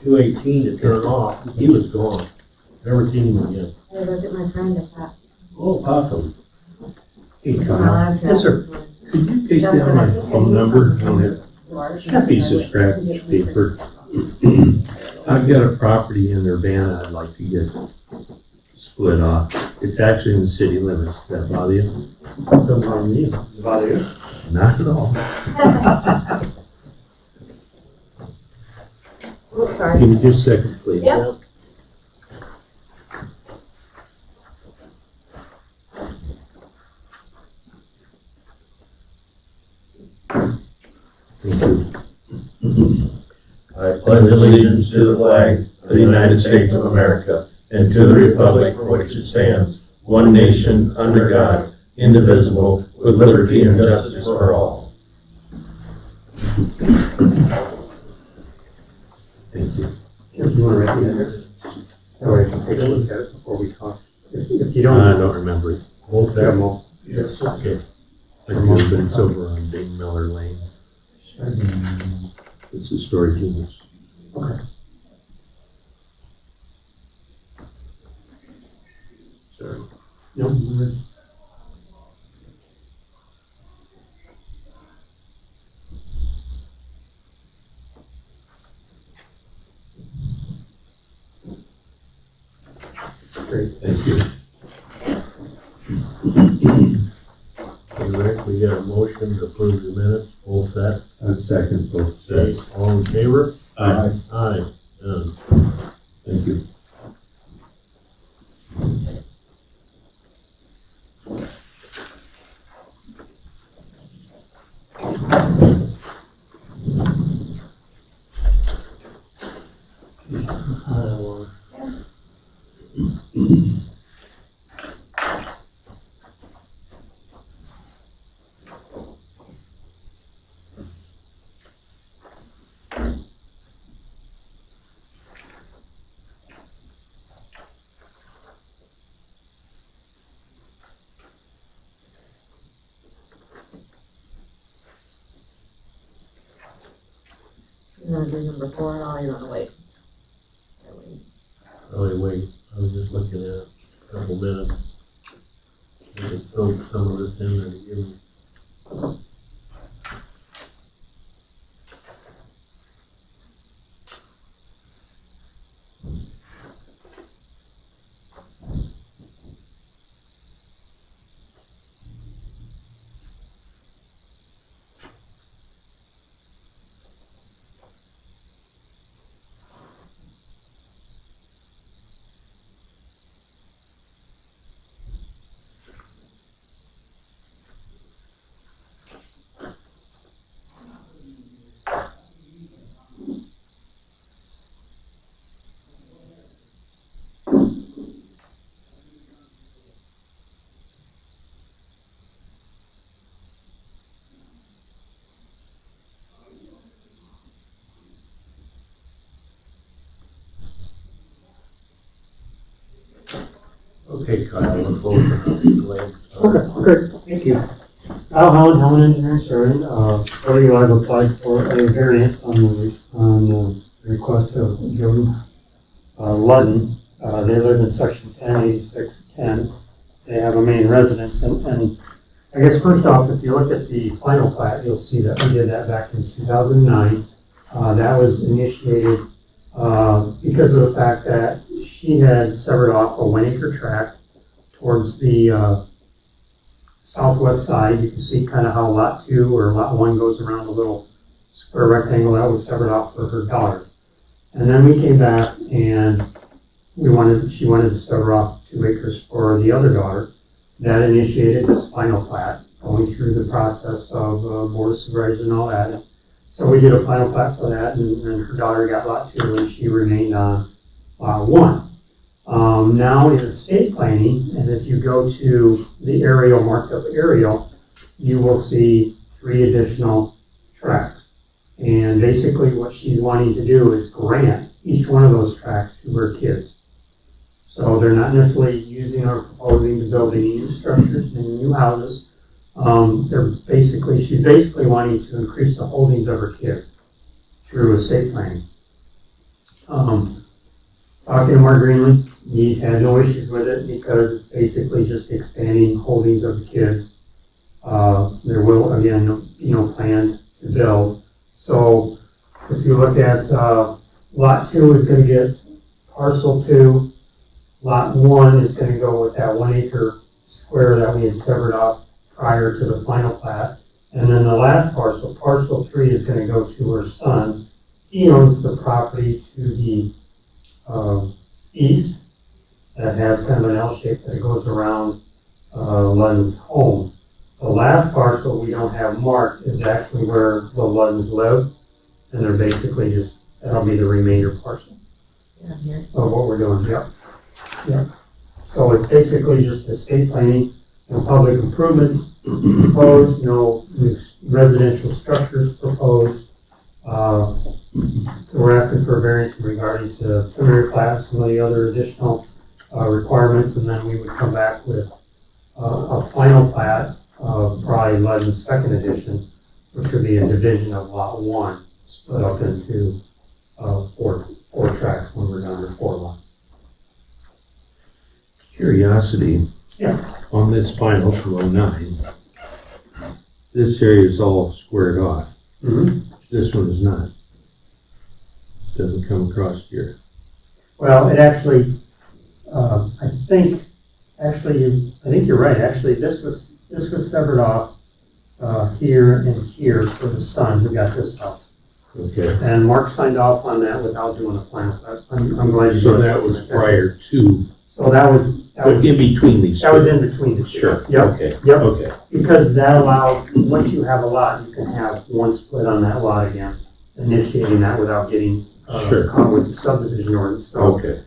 218 to turn off, he was gone. Never seen him again. I look at my friend at that. Oh, awesome. Hey, My Kyle, address. could you take down my phone number on it? A piece of scratch paper. I've got a property in Urbana I'd like to get split off. It's actually in the city limits. Does that bother you? Don't bother me. Bother you? Not at all. Oops, sorry. Give me just a second, please. Yep. Thank you. I pledge allegiance to the flag of the United States of America and to the republic for which it stands, one nation, under God, indivisible, with liberty and justice for all. Thank you. If you want to write the address, that way I can take a look at it before we talk. If you I don't, don't remember it. Hold grab that. them all. Yes, okay. I do, but it's over on Dane Miller Lane. It's a storage unit. Okay. Sorry. No, we're ready. Great. Thank you. Hey, Rick, we got a motion to approve the minutes, both set. I'd second both sets. All in favor? Aye. Aye. Done. Thank you. You wanna do number 4 or you wanna wait? Oh, wait, I was just looking at it a couple minutes. We can throw some of this in there to give me. Okay, Kyle, let's go with the legs. Okay, great, thank you. Kyle Holland, Helen Engineering Surveying, you I've applied for a variance on the request of Jody Ludden. They live in section 108610. They have a main residence, and I guess first off, if you look at the final plat, you'll see that we did that back in 2009. That was initiated because of the fact that she had severed off a 1 acre tract towards the southwest side. You can see kind of how lot 2 or lot 1 goes around the little square rectangle. That was severed off for her daughter. And then we came back and she wanted to sever off 2 acres for the other daughter. That initiated this final plat, going through the process of board of supervisors and all that. So we did a final plat for that, and her daughter got lot 2 and she remained on lot 1. Now in estate planning, and if you go to the aerial, marked up aerial, you will see 3 additional tracts. And basically what she's wanting to do is grant each one of those tracts to her kids. So they're not necessarily using or proposing to build any new structures, any new houses. She's basically wanting to increase the holdings of her kids through estate planning. Talking to Mark Greenlee, he's had no issues with it because it's basically just expanding holdings of the kids. There will, again, be no plan to build. So if you look at, lot 2 is gonna get parcel 2. Lot 1 is gonna go with that 1 acre square that we had severed off prior to the final plat. And then the last parcel, parcel 3, is gonna go to her son. He owns the property to the east that has kind of an L shape that goes around Lunn's home. The last parcel we don't have marked is actually where the Lunn's live, and they're basically just, that'll be the remainder parcel Yeah, here. of what we're doing, yep. Yep. So it's basically just estate planning, no public improvements proposed, no new residential structures proposed. So we're asking for a variance regarding to preliminary plat, some of the other additional requirements, and then we would come back with a final plat of probably 11's second edition, which would be a division of lot 1, split up into four tracks when we're down to 4 lots. Curiosity. Yeah. On this final from 09, this area is all squared off. Mm-hmm. This one is not. Doesn't come across here. Well, it actually, I think you're right. Actually, this was severed off here and here for the son who got this house. Okay. And Mark signed off on that without doing a final. I'm glad you So did. that was prior to, So that was in between these two. that was in between the two. Sure. Yep. Okay. Yep. Okay. Because that allowed, once you have a lot, you can have one split on that lot again, initiating that without getting Sure. caught with the subdivision ordinance. So Okay.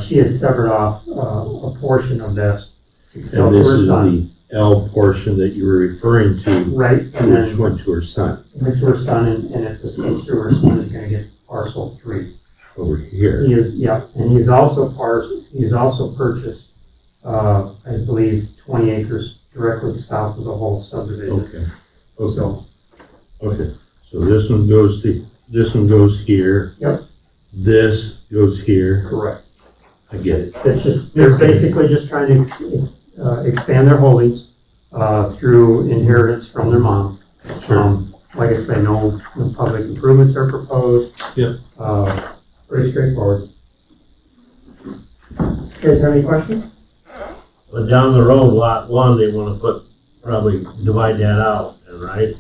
she had severed off a portion of this to sell And to this her is son. the L portion that you were referring to, Right, and which then went to her son it's her son, and if this goes through, her son is gonna get parcel 3. over here. He is, yeah, and he's also purchased, I believe, 20 acres directly south of the whole subdivision. Okay. Okay. So, Okay. So this one goes here. Yep. This goes here. correct. I get it. It's just, they're basically just trying to expand their holdings through inheritance from their mom. Sure. Like I say, no public improvements are proposed. Yep. Pretty straightforward. You guys have any questions? But down the road, lot 1, they wanna probably divide that out, right?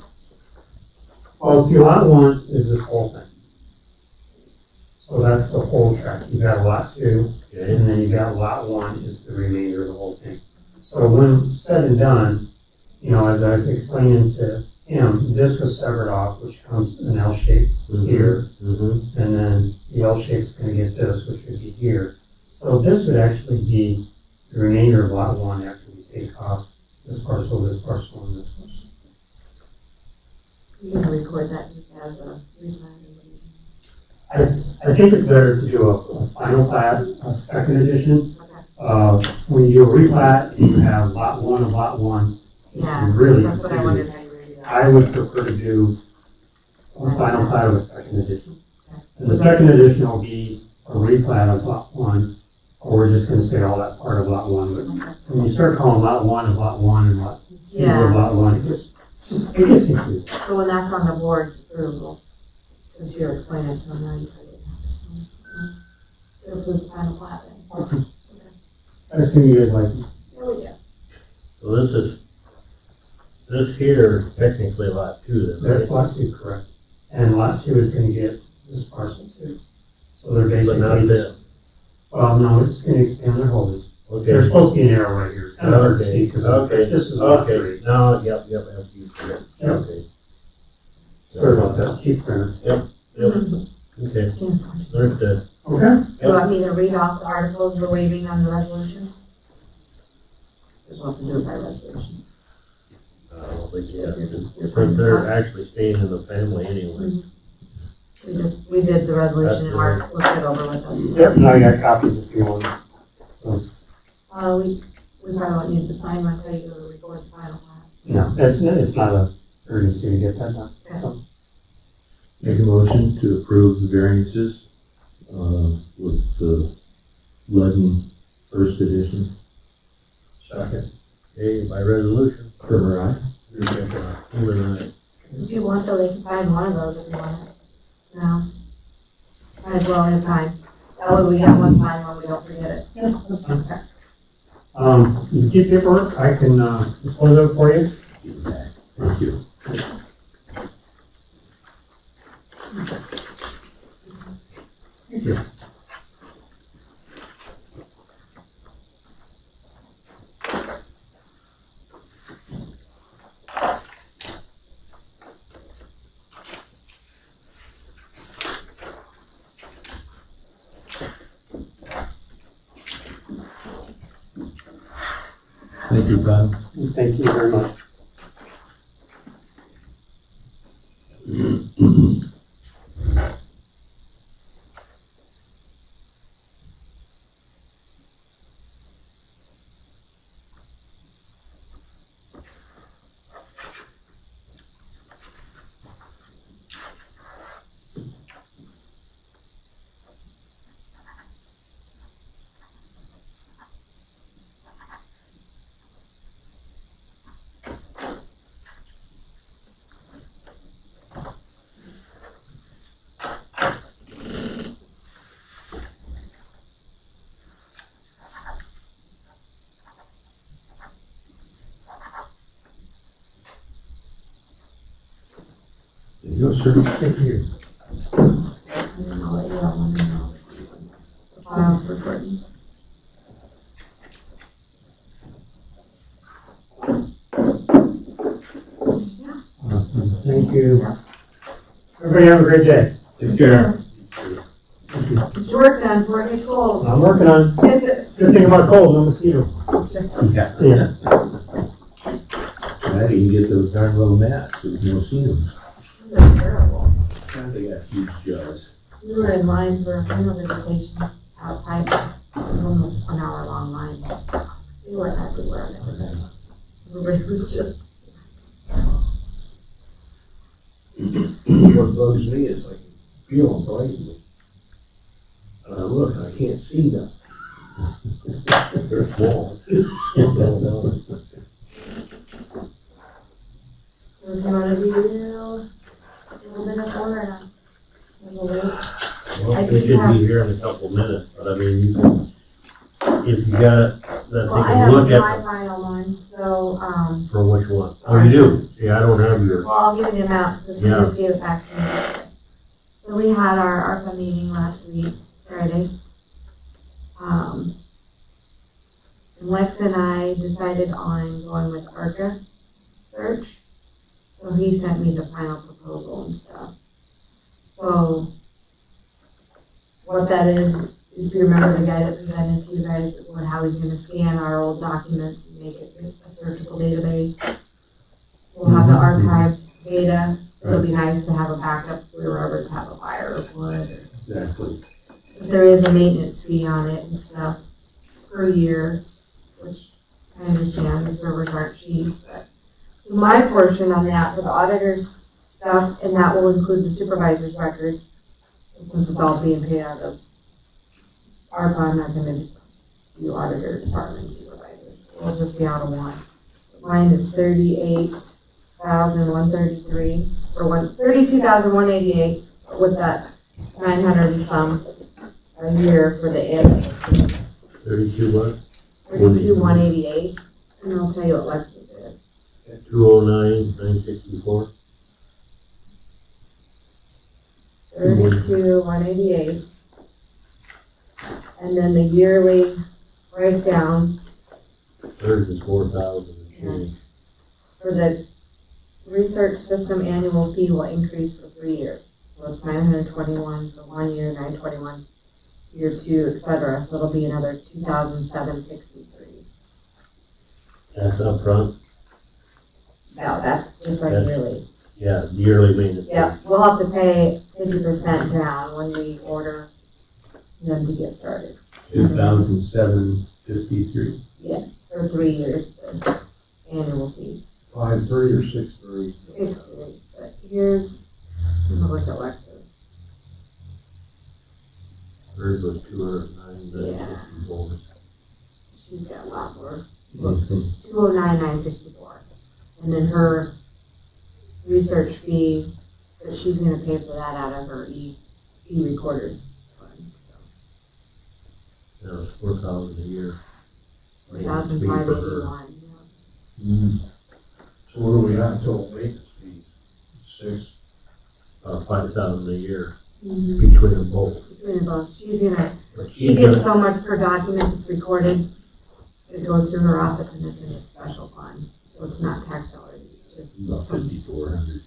Well, see, lot 1 is this whole thing. So that's the whole tract. You got lot 2, Okay, and then you got lot 1 is the remainder of the whole thing. So when said and done, as I was explaining to him, this was severed off, which comes an L shape here, Mm-hmm. and then the L shape's gonna get this, which would be here. So this would actually be the remainder of lot 1 after we take off this parcel, and this parcel. You can record that just as a replat. I think it's better to do a final plat, a second edition. Okay. When you do a replat and you have lot 1 of lot 1, Yeah, it's really that's what I wondered confusing. how you were doing that. I would prefer to do a final plat of a second edition. Okay. And the second edition will be a replat of lot 1, or we're just gonna say all that part of lot 1. But Okay. when you start calling lot 1 of lot 1 and lot 2 of Yeah, lot 1, it gets confusing. so when that's on the board's approval, since you're explaining it to them now, you probably have to approve the final plat then. I assume you guys like it. There we go. So this here technically lot 2 then, That's right? lot 2, correct. And lot 2 is gonna get this parcel too. So they're But not basically, this, well, no, it's gonna expand their holdings. okay. There's supposed to be an arrow right here. It's kind of hard to see because Okay, this is lot okay, 3. no, yep, after you see it, Yep. okay. Sorry about that, cheap printer. Yep, okay, understood. Okay. Do you want me to read off the articles we're waiving on the resolution? We'll have to do it by resolution. I don't think you have to, since they're actually staying in the family anyway. We did the resolution and Mark looked it over with us. Yep, now you got copies if you want. We probably won't need to sign until you go to record the final plans. Yeah, it's not a urgency to get that done. Make a motion to approve the variances with the Ludden first edition. Second. Okay, by resolution, Primer, aye. Freeman, aye. If you want, though, they can sign one of those if you want it. No. Might as well in time. That way we got one signed one, we don't forget it. Yeah, that's fine. You keep paperwork, I can, dispose of it for you. Thank you. Thank you. Thank you, Bob. Thank you very much. There you go, sir. Thank you. And then I'll let you out one and I'll the file for recording. Awesome. Thank you. Everybody have a great day. Take care. Thank you. Get your work done before it gets cold. I'm working on, good thing about cold, no mosquito. Yeah. See ya. I didn't get those darn little mats, there was no seams. Those are terrible. They got huge jaws. We were in line for a funeral visitation outside. It was almost an hour long line. We were everywhere and everything. Everybody was just. What blows me is like, feel them blatantly. And I look and I can't see them. They're small. So it's gonna be a little bit of order and a little late. Well, I we just should have- be here in a couple minutes, but I mean, you can, if you got, that Well, they I can have look my at, final one, so, for which one? Oh, you do? See, I don't have your, well, I'll give you the amounts, because we Yeah. just gave it back to me. So we had our ARPA meeting last week, Friday. And Lex and I decided on going with ARCA search. So he sent me the final proposal and stuff. So what that is, if you remember the guy that presented to you guys, how he's gonna scan our old documents and make it a searchable database. We'll have the archived data, so it'll be nice to have a backup if we were ever to have a fire or flood. Exactly. There is a maintenance fee on it and stuff per year, which I understand the servers aren't cheap, but. So my portion on that for the auditor's stuff, and that will include the supervisor's records. And since it's all being paid out of ARPA, I'm not gonna do auditor department supervisors. It'll just be out of one. Mine is 38,133, or 32,188, with that 900 and some a year for the if. 32 what? 32,188, and I'll tell you what Lexus is. 209, 964? 32,188. And then the yearly breakdown Theirs is 4,000 and change. for the research system annual fee will increase for 3 years. So it's 921 for 1 year, 921 year 2, et cetera. So it'll be another 2,763. That's up front. No, that's just our That's- yearly. Yeah, yearly maintenance. Yeah, we'll have to pay 50% down when we order them to get started. 2,753. Yes, for 3 years, the annual fee. 5-3 or 6-3? 6,300, but here's, I'm gonna look at Lexus. Hers was 209, Yeah. 54. She's got a lot more. Let's see. 209,964. And then her research fee, that she's gonna pay for that out of her e-recorders fund, so. That was 4,000 a year. Maintenance fee for her. 1,581, yeah. So what do we have total maintenance fees? 6? 5,000 a year Mhm. between them both. Between the both, she's gonna, But she she's gets gonna- so much per document that's recorded, it goes through her office and it's in a special fund. So it's not tax dollars, it's just About from 5,400.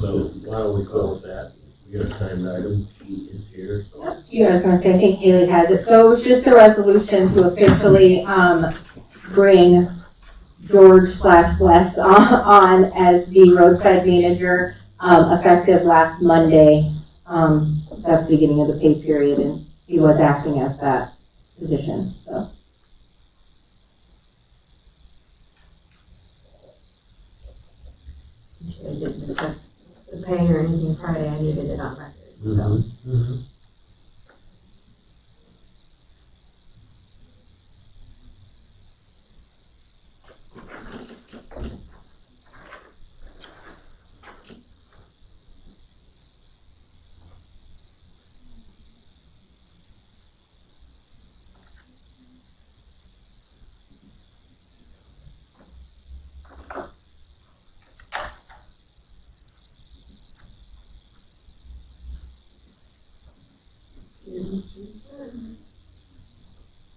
So why don't we go with that? We got a timed item, she is here. Yeah, I was gonna say, I think Haley has it. So it was just a resolution to officially, bring George/Wes on as the roadside manager, effective last Monday. That's the beginning of the pay period, and he was acting as that position, so. You guys didn't discuss the pay or anything Friday, I needed it on record, so. Mm-hmm.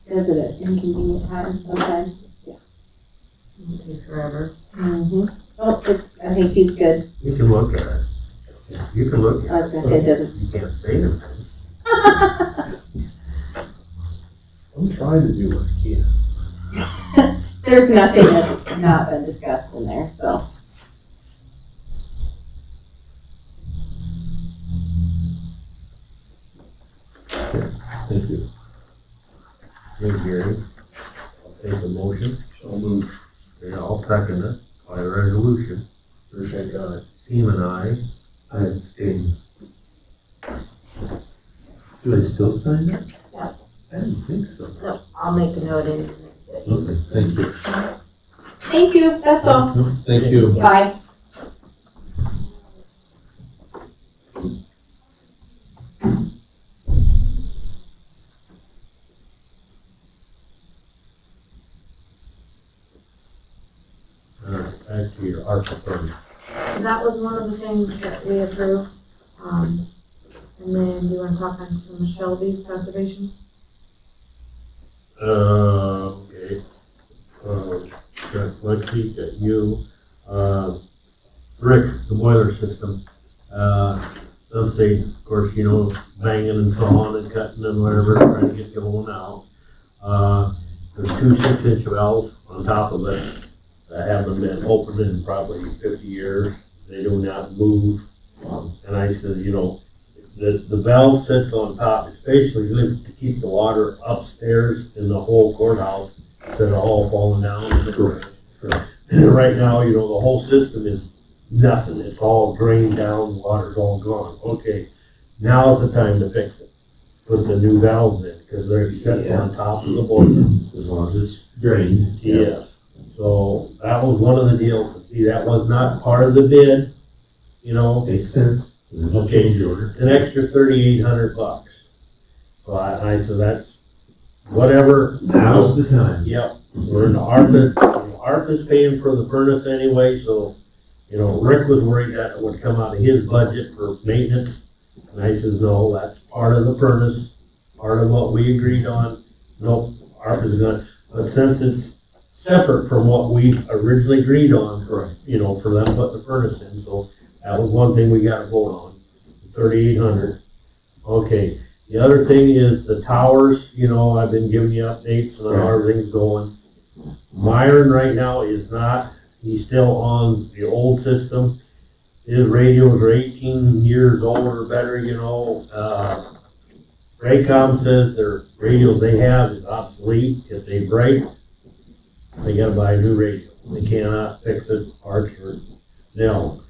Does it at inconvenient times sometimes. It takes forever. Mm-hmm. Oh, I think he's good. You can look at it. You can look I at was gonna say it doesn't. it. You can't say anything. I'm trying to do what I can. There's nothing that's not been discussed in there, so. Thank you. Thank you, Gary. I'll take the motion. So move. Okay, I'll second it by resolution. Appreciate that. Team and I abstain. Do I still sign it? Yeah. I didn't think so. No, I'll make a note in the next day. Okay, thank you. Thank you, that's all. No, thank you. Bye. back to your ARPA fund. So that was one of the things that we approved. And then do you wanna talk on some Shelby's conservation? Okay. Got Lexi, got you, Rick, the boiler system. Some say, of course, you know, banging and sawing and cutting and whatever, trying to get going out. There's 2 6-inch valves on top of it that haven't been opened in probably 50 years. They do not move. And I said, you know, the valve sits on top, it's basically to keep the water upstairs in the whole courthouse instead of all falling down. Right now, you know, the whole system is nothing, it's all drained down, water's all gone. Okay, now's the time to fix it. Put the new valves in, because they're set on top of the boiler. As long as it's drained. Yes, so that was one of the deals, see, that was not part of the bid, you know, Makes sense. There's a Okay. change order. an extra $3,800. So I said, that's whatever. Now's the time. Yep, we're in the ARPA's paying for the furnace anyway, so, you know, Rick was worried that it would come out of his budget for maintenance. And I says, no, that's part of the furnace, part of what we agreed on. Nope, ARPA's gonna, but since it's separate from what we originally agreed on, Correct. you know, for them to put the furnace in, so that was one thing we gotta vote on, 3,800. Okay, the other thing is the towers, you know, I've been giving you updates on how everything's going. Myron right now is not, he's still on the old system. His radios are 18 years old or better, you know. Raycom says their radios they have is obsolete. If they break, they gotta buy a new radio. They cannot fix it, parts or no.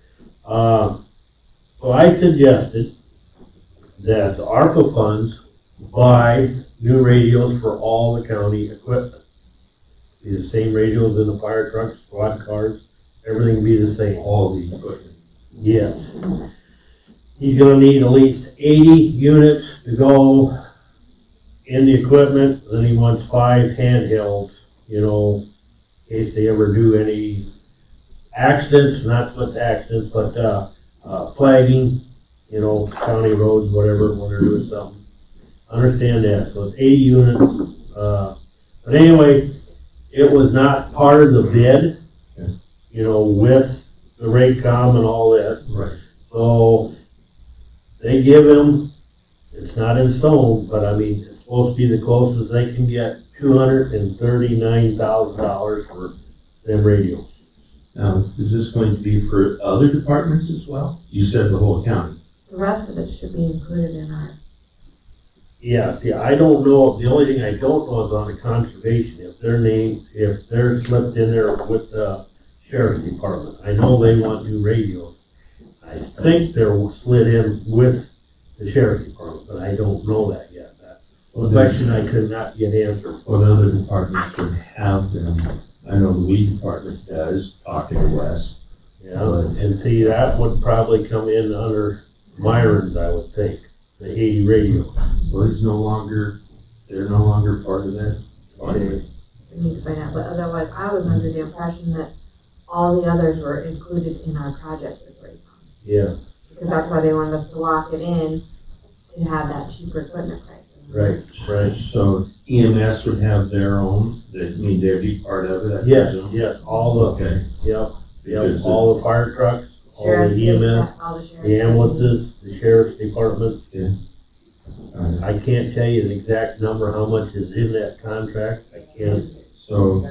So I suggested that the ARPA funds buy new radios for all the county equipment. Be the same radios in the fire trucks, squad cars, everything be the same. All the equipment. Yes. He's gonna need at least 80 units to go in the equipment, then he wants 5 handhelds, you know, in case they ever do any accidents, not so much accidents, but, flagging, you know, county roads, whatever, when they're doing something. Understand that, so it's 80 units, but anyway, it was not part of the bid, you know, with the Raycom and all this. Right. So, they give him, it's not in stone, but I mean, it's supposed to be the closest they can get, $239,000 for them radios. Now, is this going to be for other departments as well? You said the whole county. The rest of it should be included in our, Yeah, see, I don't know, the only thing I don't know is on the conservation, if their name, if they're slipped in there with the sheriff's department. I know they want new radios. I think they're slid in with the sheriff's department, but I don't know that yet. That question I could not get answered. What other departments would have them? I know the weed department does, talking to Wes. Yeah, and see, that would probably come in under Myron's, I would think, the 80 radios. Well, they're no longer part of that. Okay. we need to find out, but otherwise, I was under the impression that all the others were included in our project with Raycom. Yeah, Because that's why they wanted us to lock it in, to have that cheaper equipment price. right, right. So EMS would have their own, they'd be part of it, I Yes, presume? yes, all the, Okay. yep, Because all the fire trucks, all the Sheriff, EMS, all the sheriff's. the ambulances, the sheriff's department. Alright. I can't tell you the exact number, how much is in that contract, I can't. So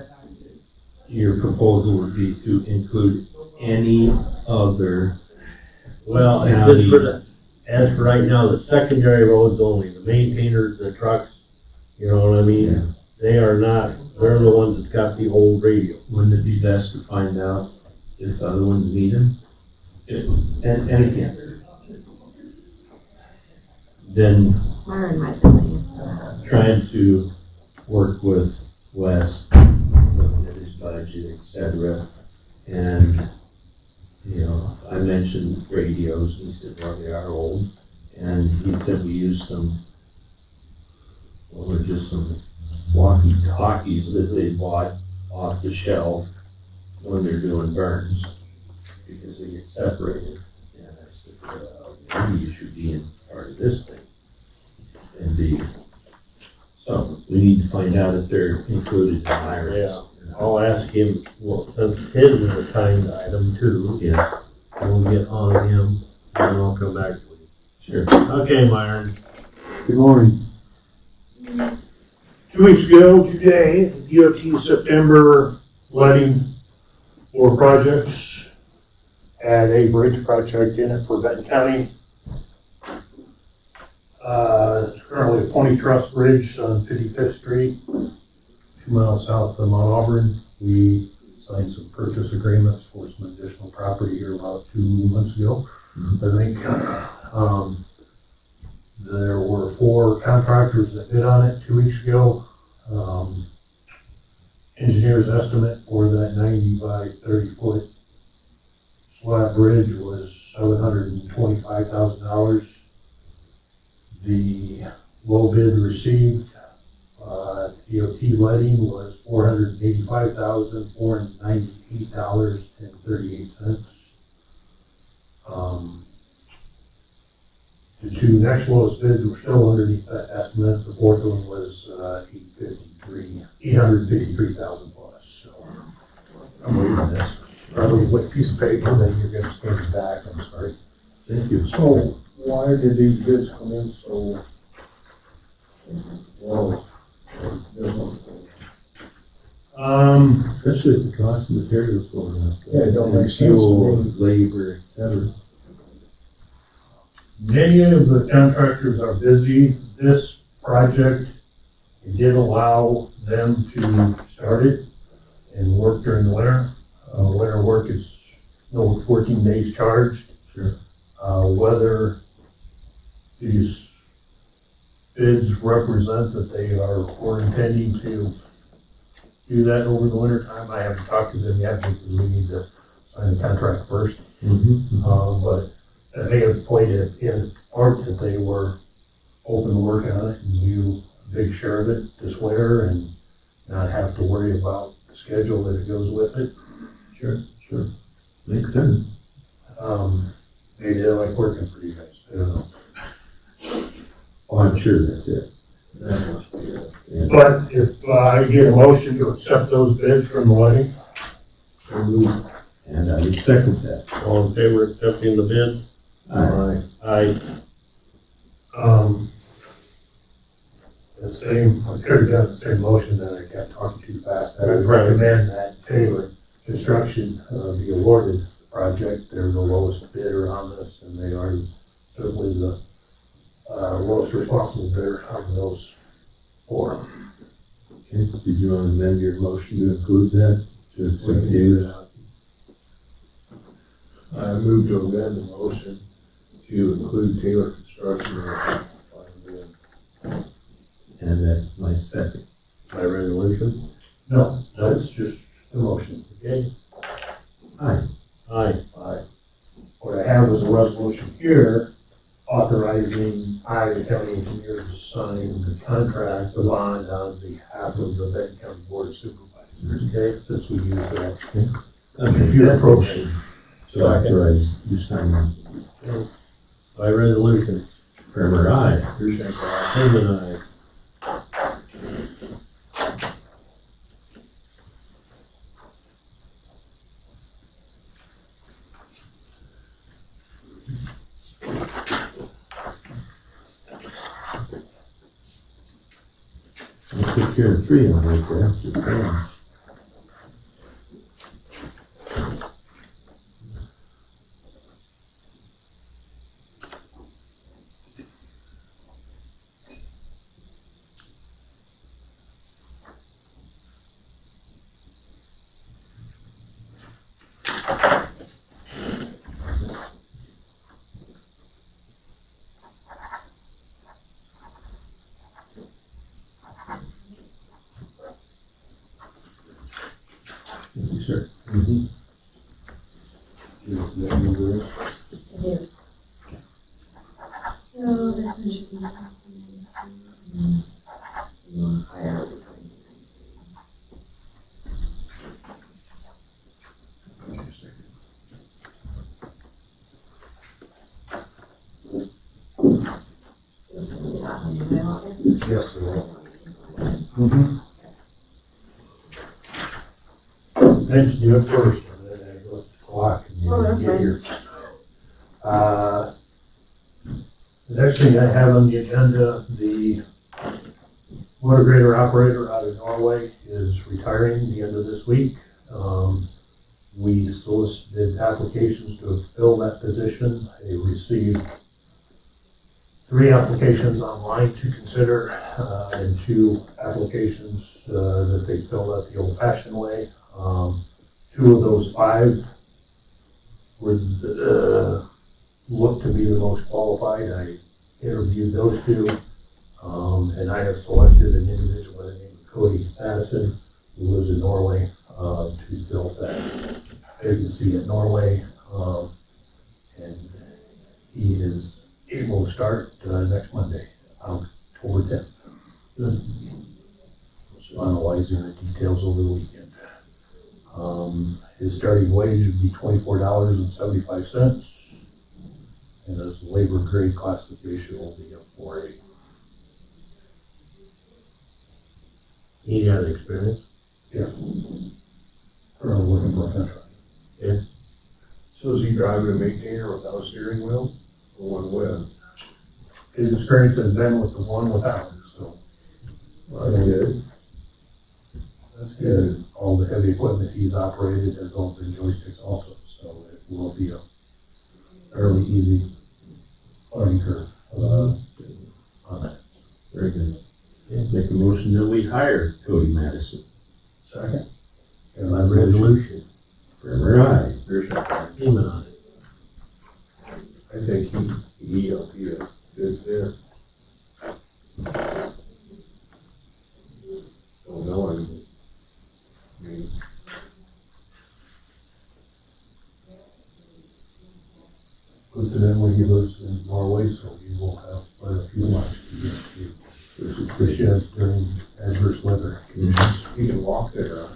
your proposal would be to include any other, Well, it's just for the, as for right now, the secondary roads only, the maintainers, the trucks, you know what I mean? They are not, they're the ones that's got the old radio. wouldn't it be best to find out if the other ones need them? And again, then Myron might be paying for that. trying to work with Wes, looking at his budget, et cetera. And, you know, I mentioned radios, and he said, well, they are old. And he said we use some, well, they're just some walkie-talkies that they bought off the shelf when they're doing burns, because they get separated. And I said, well, maybe you should be in part of this thing. And so we need to find out if they're included in Myron's. Yeah. I'll ask him, well, since his is a timed item too, Yes, we'll get on him, and I'll come back to you. sure. Okay, Myron. Good morning. 2 weeks ago today, DOT September letting for projects had a bridge project in it for Benton County. It's currently a Pony Truss Bridge on 55th Street, 2 miles south of Mount Auburn. We signed some purchase agreements for some additional property here about 2 months ago, I think. There were 4 contractors that bid on it 2 weeks ago. Engineer's estimate for that 90 by 30 foot slab bridge was $725,000. The low bid received, DOT letting was $485,498.38. The 2 next lowest bids were still underneath that estimate. The 4th one was $853,000 plus. So I'm reading this. Probably a wet piece of paper that you're going to stand back. I'm sorry. Thank you. So why did these bids come in so low? Especially if the cost of materials going up. Yeah, it don't make sense to Fuel, me. labor, et cetera. Many of the contractors are busy. This project, it did allow them to start it and work during the winter. Winter work is no 14 days charged. Sure. Weather these bids represent that they were intending to do that over the winter time. I haven't talked to them yet because we need to sign the contract first. But they have pointed in part that they were open to working on it and do a big share of it this winter and not have to worry about the schedule that it goes with it. Sure. Makes sense. Maybe they like working for you guys. I don't know. Oh, I'm sure that's it. That must be it. Yeah. But if I get a motion to accept those bids from the wedding, And I would second that. All in favor of accepting the bid? Aye. the same, I could have done the same motion that I kept talking too fast. I would recommend that Taylor Construction be awarded the project. They're the lowest bidder on this, and they are certainly the lowest responsible bidder on those four. Okay, did you want to amend your motion to include that? To accept Taylor? I move to amend the motion to include Taylor Construction in the final bid. And that's my second. By resolution? No, that's just the motion. Okay. Aye. Aye. Aye. What I have is a resolution here authorizing I, the county engineer, to sign the contract, the bond on behalf of the Benton County Board of Supervisors, okay? Since we use that computer program. So authorize you sign that. By resolution? Kramer, aye. Hershank, aye. Freeman, aye. Let's take care of three of them right there. Just one. Thank you, sir. Mm-hmm. So this one should be. Higher. Yes, sir. Mention you at first, and then I go to the clock and Oh, you that's get fine. here. The next thing I have on the agenda, the motor grader operator out of Norway is retiring the end of this week. We solicited applications to fill that position. I received 3 applications online to consider, and 2 applications that they filled out the old-fashioned way. 2 of those 5 would look to be the most qualified. I interviewed those 2, and I have selected an individual by the name of Cody Addison, who lives in Norway, to fill that vacancy in Norway. And he is able to start next Monday, October 10th. Just finalizing the details over the weekend. His starting wage would be $24.75, and his labor grade classification will be a 4A. He got experience. Currently looking for a contract. So is he driving a maintainer without a steering wheel or one with? His experience has been with the one without, so That's good. that's good. All the heavy equipment he's operated has all been joysticks also, so it will be a fairly easy learning curve on that. Very good. Okay, make a motion that we hire Cody Madison. Second. And by resolution? Kramer, aye. Hershank, aye. Freeman, aye. I think he'll be a Good there. Don't know anything. I mean, Coincidentally, he lives in Norway, so he will have quite a few months to get to the shed during adverse weather. you can walk there, huh?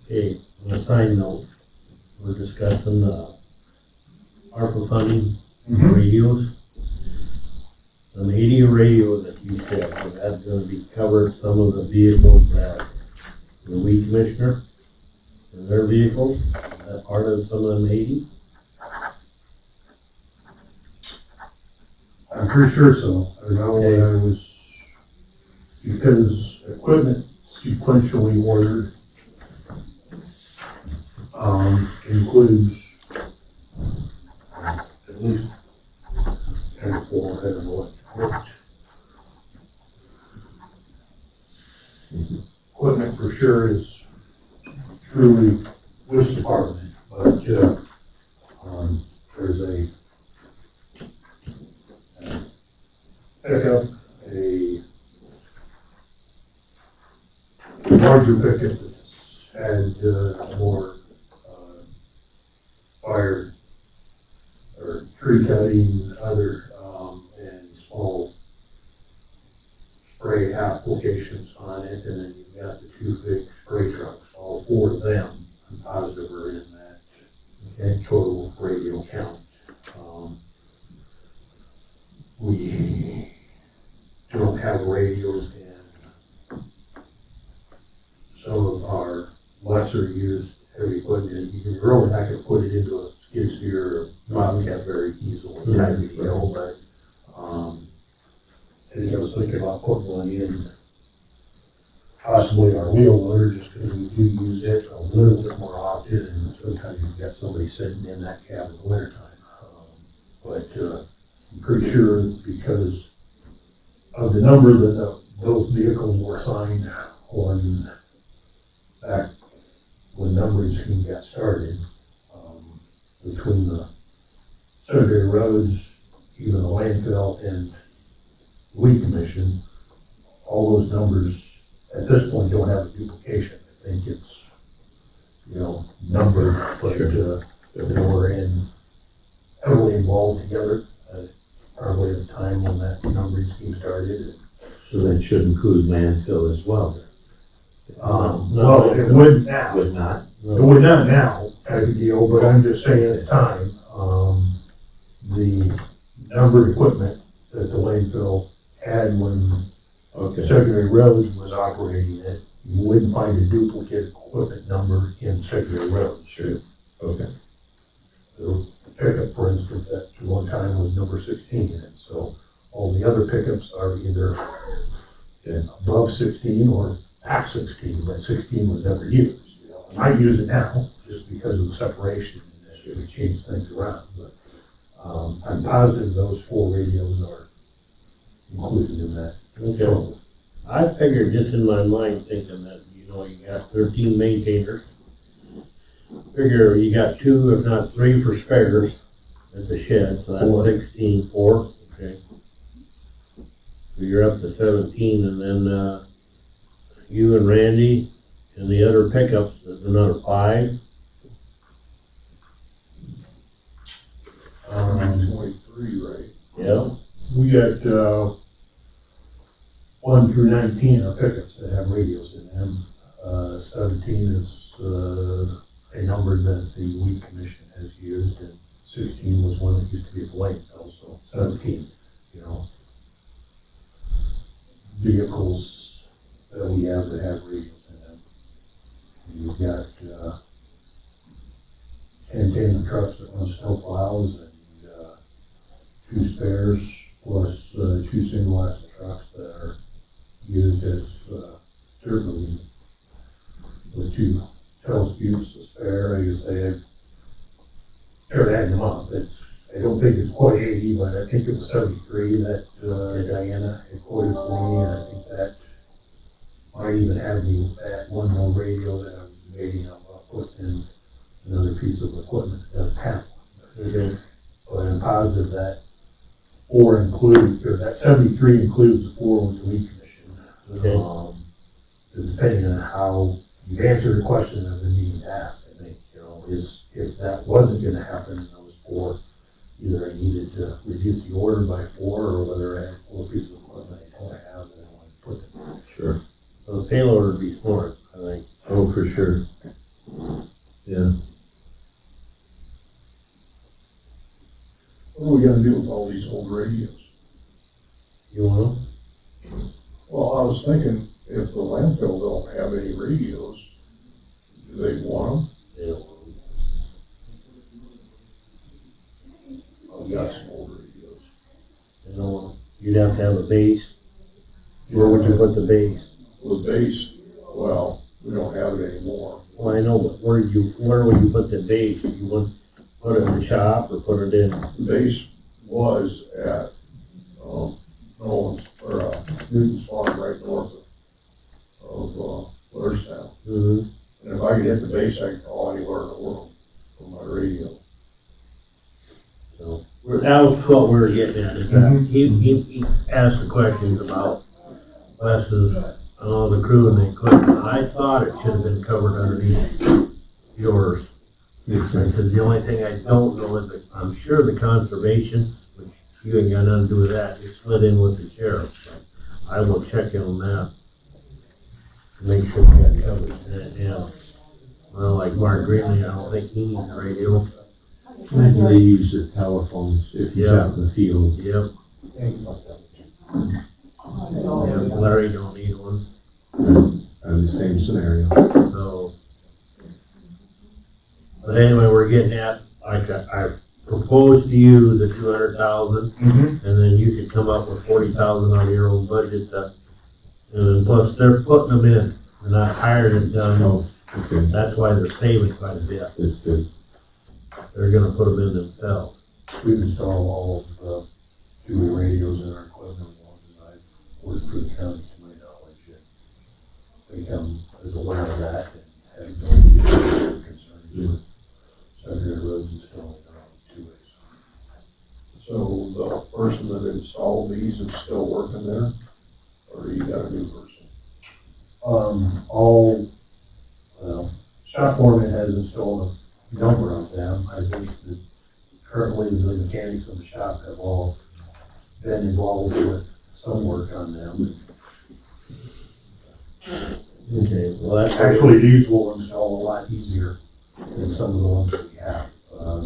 Okay, on a side note, we're discussing, ARPA funding, radios. An 80 radio that you said, so that's gonna be covered some of the vehicles that the weed commissioner and their vehicles, is that part of some of them 80? I'm pretty sure so. I know I was, because equipment sequentially ordered, includes at least 10 or 4, I don't know what. Equipment for sure is truly this department, but, there's a pickup, a larger pickup that's had, more, fire or tree cutting, other, and small spray applications on it, and then you've got the 2 big spray trucks, all 4 of them, I'm positive are in that, total radio count. We don't have radios in some of our lesser used heavy equipment. You can really not gonna put it into a skid steer or bobcat very easily type of deal, but, I think I was thinking about putting one in possibly our wheel loader, just because we do use it a little bit more often, and sometimes you've got somebody sitting in that cab in the wintertime. But, I'm pretty sure because of the number that those vehicles were assigned on back when numbering scheme got started, between the secondary roads, even the landfill and weed commission, all those numbers at this point don't have a duplication. I think it's, numbered, but, they were heavily involved together. Probably at the time when that numbering scheme started. So that should include landfill as well. Well, it would now. Would not. It would not now, type of deal, but I'm just saying at the time, the numbered equipment that the landfill had when secondary roads was operating it, you wouldn't find a duplicate equipment number in secondary roads. Sure. Okay. The pickup, for instance, at one time was number 16 in it, so all the other pickups are either above 16 or past 16, but 16 was never used. I use it now just because of the separation and we change things around, but I'm positive those 4 radios are included in that. Okay. I figured just in my mind thinking that, you got 13 maintainers. Figure you got 2, if not 3 for spares at the shed, so that's 16, 4, okay. So you're up to 17, and then, you and Randy and the other pickups is another 5. 23, right? Yeah. We got 1 through 19 are pickups that have radios in them. 17 is a number that the weed commission has used, and 16 was one that used to be at the landfill, so 17, vehicles that we have that have radios in them. You've got 10 tandem trucks that run snow plows and 2 spares plus 2 single axle trucks that are used as dirt moving with 2 telescopes, a spare. I guess they're adding them up. I don't think it's quite 80, but I think it was 73 that Diana had quoted for me, and I think that might even have me at 1 more radio that I was debating on putting in another piece of equipment that doesn't have Okay. But I'm positive that 73 includes the 401 commission. Okay. Depending on how you answer the question of the meeting asked, I think, is if that wasn't gonna happen in those 4, either I needed to reduce the order by 4, or whether I had 4 pieces of equipment I don't have that I want to put them. Sure. So the payload would be smart, I think. Oh, for sure. Yeah. What are we gonna do with all these old radios? You want Well, I was thinking, if the landfill don't have any radios, do they want them? Yeah. them? I've got some old radios. You know, you'd have to have a base. Where would you put the base? The base, well, we don't have it anymore. Well, I know, but where would you put the base? You want, put it in the shop or put it in? The base was at, Newton's Farm, right north of Learstown. Mm-hmm. And if I could hit the base, I could call anywhere in the world from my radio. So, that was what we were getting at, is that he asked the questions about Wes's, the crew and the equipment. I thought it should have been covered underneath yours. Because the only thing I don't know is that I'm sure the conservation, which you ain't got nothing to do with that, is split in with the sheriff. But I will check in on that. To make sure we got covered, yeah. Well, like Mark Greenley, I don't think he needs a radio. Maybe they use the telephones if he's Yeah. out in the field. Yep. Yeah, Larry don't need one, The same scenario. so. But anyway, we're getting at, like, I've proposed to you the 200,000, and then you could come up with 40,000 out of your own budget that, and then plus they're putting them in, they're not hiring it done, Oh, okay, that's why they're saving quite a bit, that's good. they're gonna put them in themselves. We've installed all of the two-way radios in our equipment, as long as I've worked for the county, to my knowledge. They come as aware of that and have no concerns with secondary roads installing their own two-ways. So the person that installed these is still working there, or you got a new person? Shop foreman has installed a number of them. I think that currently the mechanics of the shop have all been involved with some work on them. Okay, well, that's. Actually, these will install a lot easier than some of the ones that we have,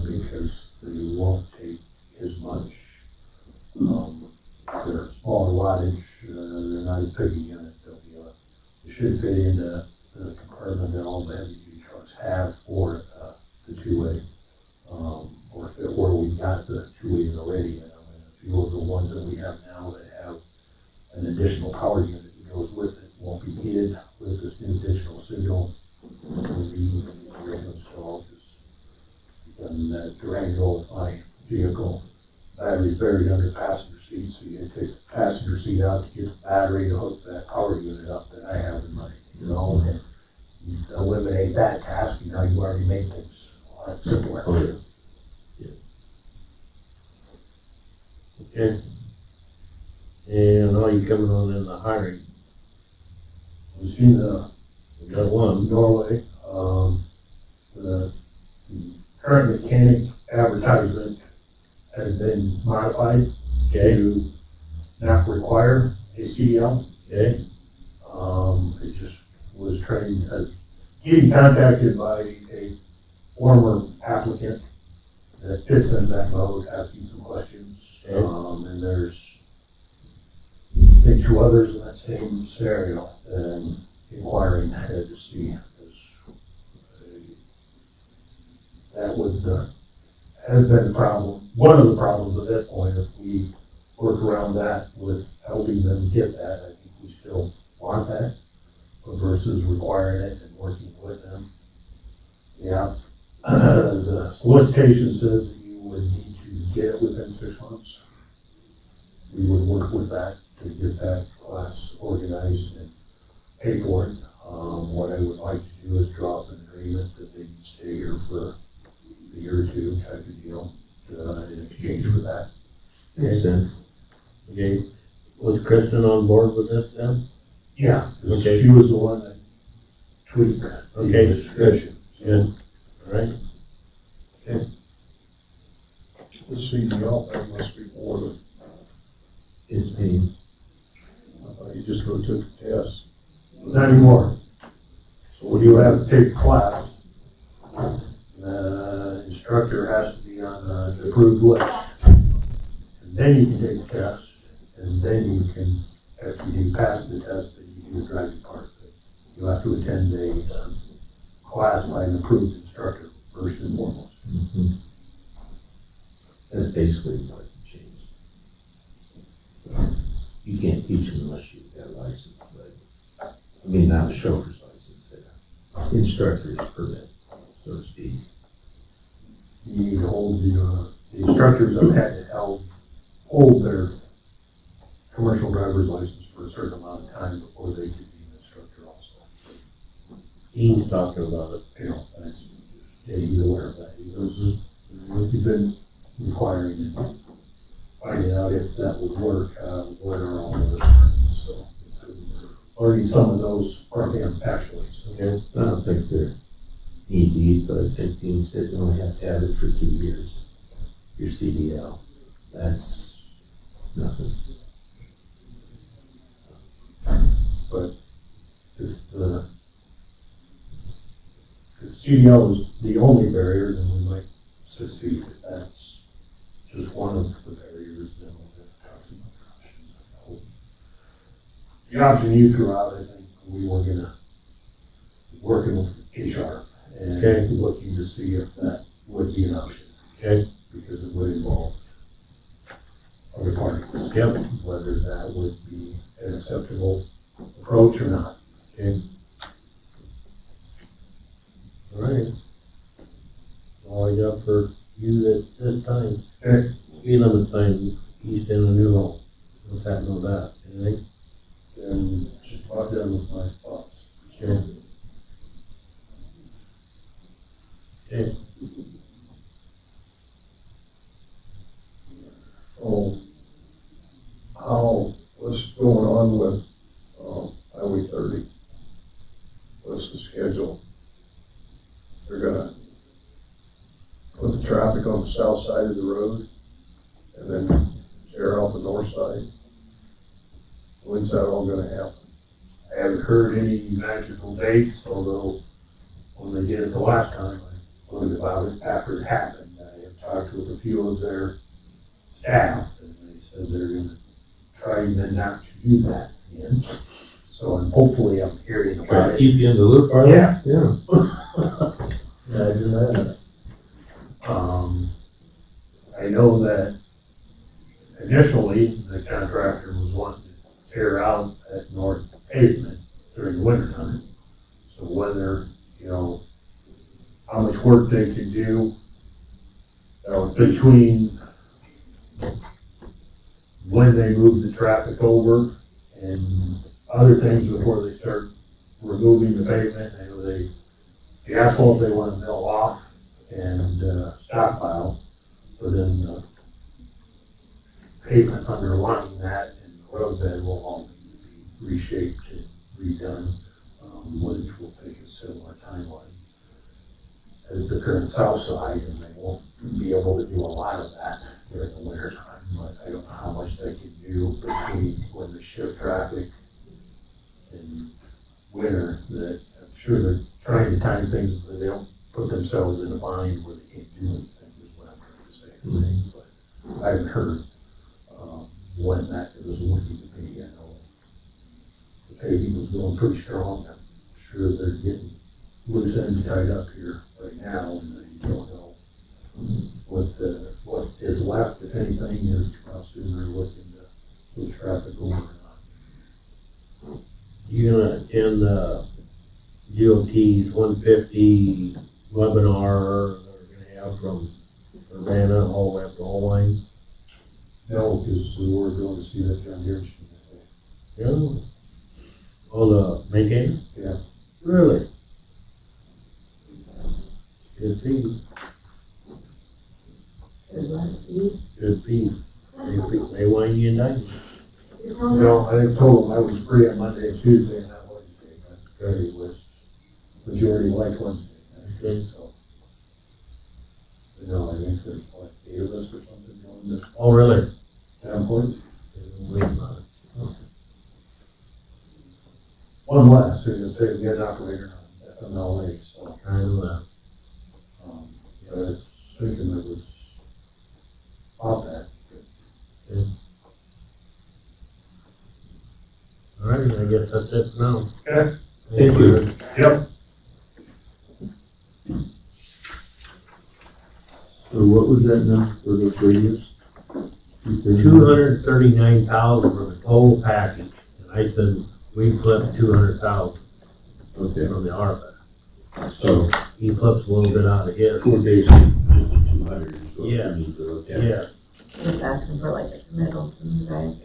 because they won't take as much. They're smaller wattage, they're not as big a unit. They should fit into the compartment that all the heavy duty trucks have for the two-way. Or if it were, we got the two-ways already, and a few of the ones that we have now that have an additional power unit that goes with it won't be needed with this new digital signal. Will be installed, and that Durango with my vehicle. Battery's buried under passenger seat, so you take the passenger seat out to get the battery to hook that power unit up that I have in my, and you eliminate that task, and now you already make things a lot simpler. Oh, yeah. Okay. And now you coming on in the hiring, We've seen the we got one. Norway, the current mechanic advertisement has been modified to not require a CDL. Okay, It just was trained as, getting contacted by a former applicant that fits in that mode, asking some questions. Okay. And there's, I think, 2 others in that same scenario, and inquiring ahead to see. That was has been the problem, one of the problems at that point. If we work around that with helping them get that, I think we still want that, but versus requiring it and working with them. Yeah, the solicitation says that you would need to get it within 6 months. We would work with that to get that class organized and pay for it. What I would like to do is draw up an agreement that they can stay here for a year or two type of deal, in exchange for that. Makes sense. Okay, was Kristen on board with this then? Yeah, 'cause Okay. she was the one that tweaked the Okay, description. Good, alright, The CDL thing must be more than, It's pain. I thought you just go took the test. Not anymore. So When you have to take a class, the instructor has to be on the approved list. And then you can take the test, and then you can, after you pass the test, then you can do the driving part. You have to attend a class by an approved instructor first and foremost. Mhm. That's basically what changed. You can't teach them unless you've got a license, but, I mean, not a chauffeur's license, but instructor's permit, so to speak. You need to hold the instructors have had to hold their commercial driver's license for a certain amount of time before they could be an instructor also. Dean's talking about it. You know, that's, yeah, he's aware of that. He's been inquiring and finding out if that would work, what are all those things, so. Learning some of those from him, actually, so. Okay, I don't think they're need, but I think Dean said you only have to have it for 2 years, your CDL. That's nothing. If CDL is the only barrier, then we might succeed. If that's just one of the barriers, then we'll have to talk about options. The option you threw out, I think, we were working with HR and looking to see if that would be an option. Okay. Because it would involve other parties. Yep. Whether that would be an acceptable approach or not. okay. Alright. All I got for you at this time. Okay. Speed limit sign, east end of New Home. What's happening with that? Anything? And just about done with my thoughts. Okay. Okay. What's going on with, Highway 30? What's the schedule? They're gonna put the traffic on the south side of the road and then tear out the north side. When's that all gonna happen? I haven't heard any magical dates, although when they did it the last time, I learned about it after it happened. I have talked with a few of their staff, and they said they're gonna try and not to do that again. So hopefully I'm hearing Try about to it. keep you in the loop, are they? Yeah. Yeah. Imagine that. I know that initially the contractor was wanting to tear out that north pavement during the winter time. So whether, how much work they can do between when they move the traffic over and other things before they start removing the pavement. I know the asphalt they want to mill off and stockpile, but then the pavement underlying that and the roadbed will all need to be reshaped and redone, which will take a similar timeline as the current south side, and they won't be able to do a lot of that during the winter time. But I don't know how much they can do between when they shift traffic in winter, that I'm sure they're trying to time things so that they don't put themselves in a bind where they can't do anything, is what I'm trying to say. But I haven't heard when that is looking to be. I know the paving was going pretty strong. I'm sure they're getting loose ends tied up here right now, and you don't know what is left, if anything, or how soon they're looking to push traffic over or not. You gonna attend the DOT's 150 webinar they're gonna have from Urbana all the way up to Holline? No, because we were going to see that John Deere machine that day. Yeah. Oh, the maintainer? Yeah. Really? Good to see you. Good last week. Good beef. They wine you and dine you. You're telling No, us? I told them I was free on Monday and Tuesday and not Wednesday. That's very was majority like Wednesday. Okay. So. You know, I think there's like 8 of us or something doing this Oh, really? standpoint. Wait a minute. One less, so you say we get an operator on FML Lake, so. Kind of, I was thinking it was about that. all right, I guess that's it for now. Okay. Thank you. Yep. So what was that number for the radius? 239,000 for the total package, and I said, we flipped 200,000 Okay, from the ARPA. so He flips a little bit out of his. we're basically just at 200 is what we Yeah. need to look at. Yes, Just asking for like a committal from you guys.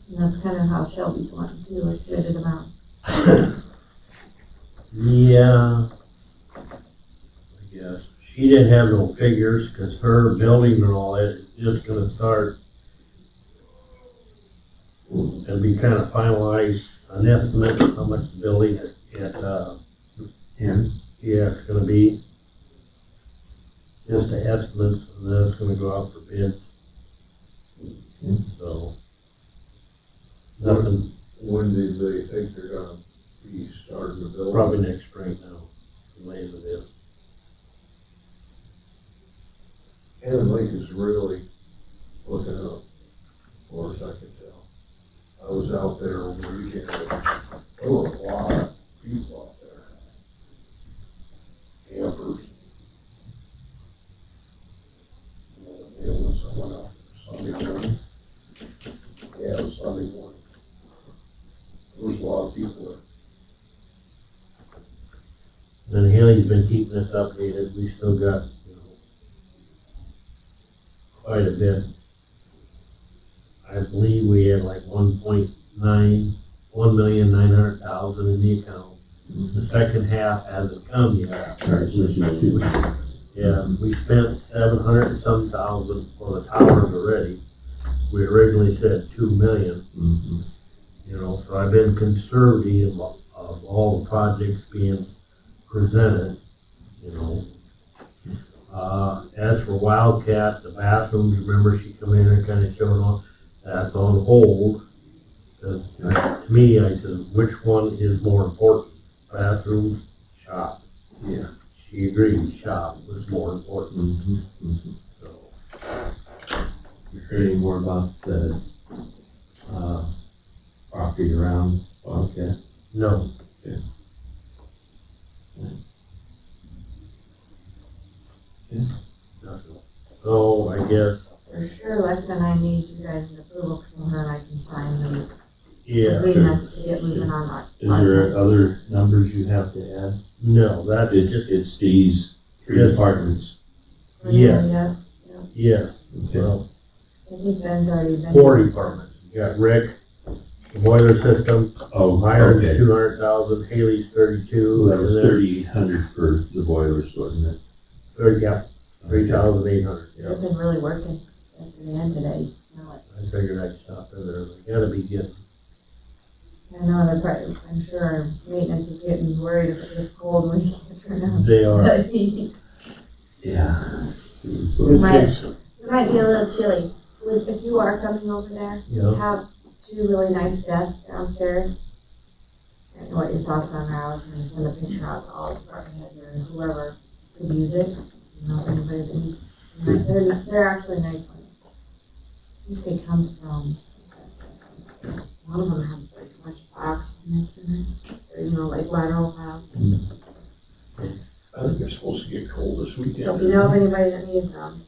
And that's kind of how Shelby's wanting to, a committed amount. yeah. I guess. She didn't have no figures, cause her building and all that is just gonna start and be kind of finalized, an estimate of how much the building And yeah, it's gonna be. Just the estimates, and then it's gonna go out for bids. So. Nothing, When do they think they're gonna be starting the building? probably next spring now, laying the bid. Cannon Lake is really looking up, as far as I can tell. I was out there over the weekend, there were a lot of people out there. Campers. It was someone out there Sunday morning. Yeah, it was Sunday morning. There was a lot of people there. And Haley's been keeping us updated, we still got, quite a bit. I believe we had like 1,900,000 in the account. The second half hasn't come yet. Yeah, we spent 700 and some thousand for the towers already. We originally said 2 million, so I've been conservative of all the projects being presented, As for Wildcat, the bathrooms, remember she come in and kind of showed on, that's on hold. 'Cause to me, I said, which one is more important? Bathrooms, shop? Yeah. She agreed, shop was more important, so. You heard any more about the, property around Wildcat? No. Okay. Nothing. So I guess, For sure, Lex and I need you guys' approval, because then I can sign those yeah, agreements to get moving on our. Is there other numbers you have to add? no, that's just, It's these 3 Yes. departments. Yes. Yeah, yes, Okay. well, I think Ben's already been. 4 departments. You got Rick, the boiler system, Oh, Myron's okay. 200,000, Haley's 32. Well, that was and then 3,800 for the boilers, wasn't it? 3,800, yeah. They've been really working yesterday and today, smell it. I figured I'd stop in there, they gotta be getting, I know, they're probably, I'm sure our maintenance is getting worried if it gets cold when we can't turn on they are, the heat. Yeah. It might be a little chilly. If you are coming over there, we yeah. have 2 really nice desks downstairs. I don't know what your thoughts on that. I was gonna send a picture out to all department heads or whoever could use it. You know, anybody that needs, they're actually nice ones. I think they come from, a lot of them have like a bunch of file cabinets in it, or, like lateral files. I think it's supposed to get cold this weekend. So if you know of anybody that needs them,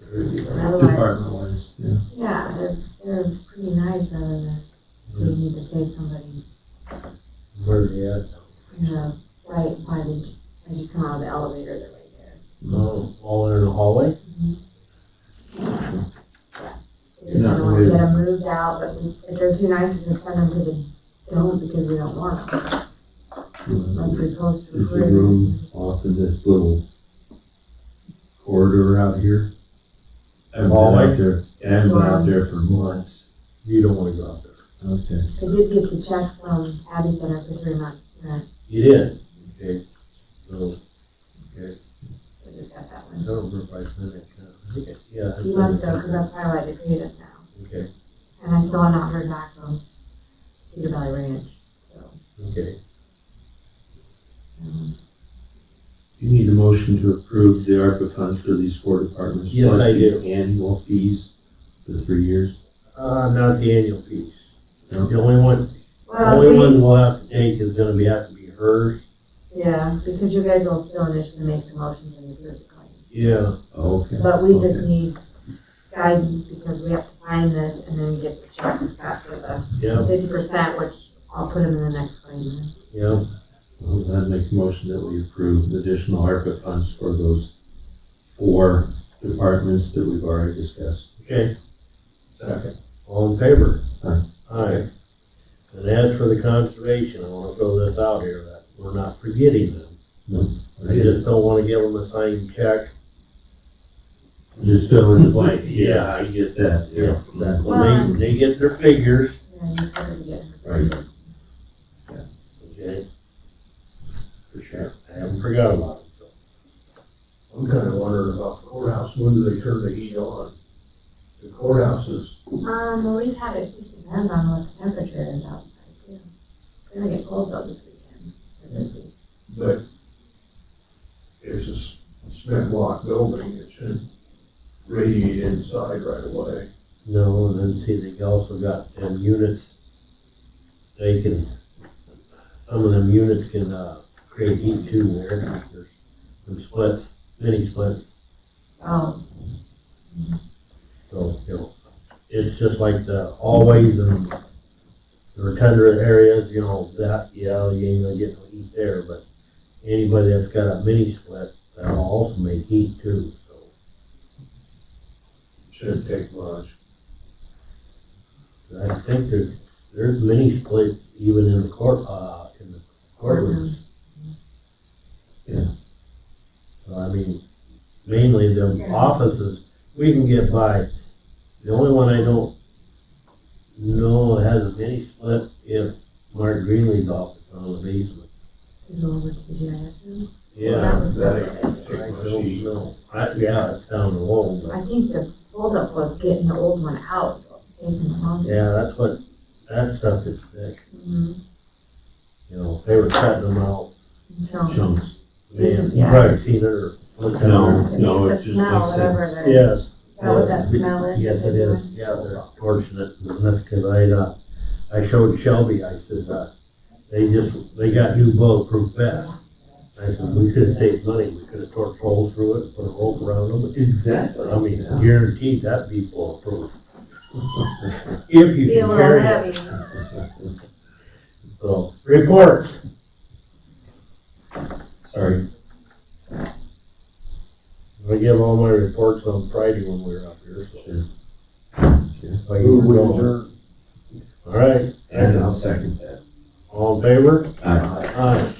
otherwise, Department wise, yeah. yeah, they're pretty nice rather than if you need to save somebody's, Where they at? right by the, as you come out of the elevator, they're right there. Oh, all in the hallway? So You're you not don't want to worried. get them moved out, but if they're too nice, you just send them to the dome because we don't want them. Unless we post There's a room off in this little corridor out here. I haven't been Hallway? out there, I haven't been out there for months. You don't wanna go out there. Okay. I did get the check from Abby Center for 3 months, rent. You did? Okay. So, okay. I just got that I one. don't remember if I sent it. I think yeah. You must have, because that's probably why they paid us now. Okay, And I still have not heard back from Cedar Valley Ranch, so. okay. You need a motion to approve the ARPA funds for these 4 departments. Yes, plus I the do. Annual fees for 3 years. Not the annual piece. No. The only one Well, we'll have to take is gonna have to be hers. yeah, because you guys will still initially make the motions and approve the claims. Yeah. Oh, okay. But we just Okay. need guidance because we have to sign this and then get the checks back for the Yeah, 50%, which I'll put them in the next claim. yeah. Well, then make a motion that we approve the additional ARPA funds for those 4 departments that we've already discussed. Okay, Second. all in favor? Aye. Aye. And as for the conservation, I wanna throw this out here, that we're not forgetting them. I just don't wanna give them a signed check. Just fill in the blank. Yeah, I get that. Yeah, that when they get their figures, Yeah, you probably get it. Right. okay? For sure, I haven't forgot about it, so. I'm kinda wondering about the courthouse, when do they turn the heat on? The courthouse is, Well, we've had it, just depends on what the temperature is outside too. It's gonna get cold though this weekend, or this week. but it's a cement block building, it should radiate inside right away. No, and then see, they also got them units, they can, some of them units can, create heat too there, there's some splits, mini splits, Oh, so, you know, it's just like the hallways and the rotunda areas, you know, that, yeah, you ain't gonna get no heat there, but anybody that's got a mini split, that'll also make heat too, so. Shouldn't take much. I think there's mini splits even in the courtrooms. Yeah. So I mean, mainly the offices, we can get by. The only one I don't know has a mini split if Mark Greenlee's office on the basement. is it over to the GIS room? Yeah, That was that separate. ain't I take much don't heat. know. Yeah, it's down the road, but I think the holdup was getting the old one out, so it's taking the longest. yeah, that's what, that stuff is thick. Mhm. You know, they were cutting them out. Chunks. Man, you Yeah. probably seen it or looked at No. it. It No, it makes a just smell, makes whatever sense. they're, Yes. is that what that smell is? Yes, that it they're is. doing? Yeah, they're torching it. And that's because I showed Shelby, I said, they got new bulletproof vests. I said, we could have saved money. We could have torched holes through it, put a rope around them. Exactly. I mean, guaranteed that'd be bulletproof. If you Be a can little carry it. heavy. So, reports. Sorry. I give all my reports on Friday when we were up here, so. Sure. Like, all right, And I'll second that. all in favor? Aye. Aye.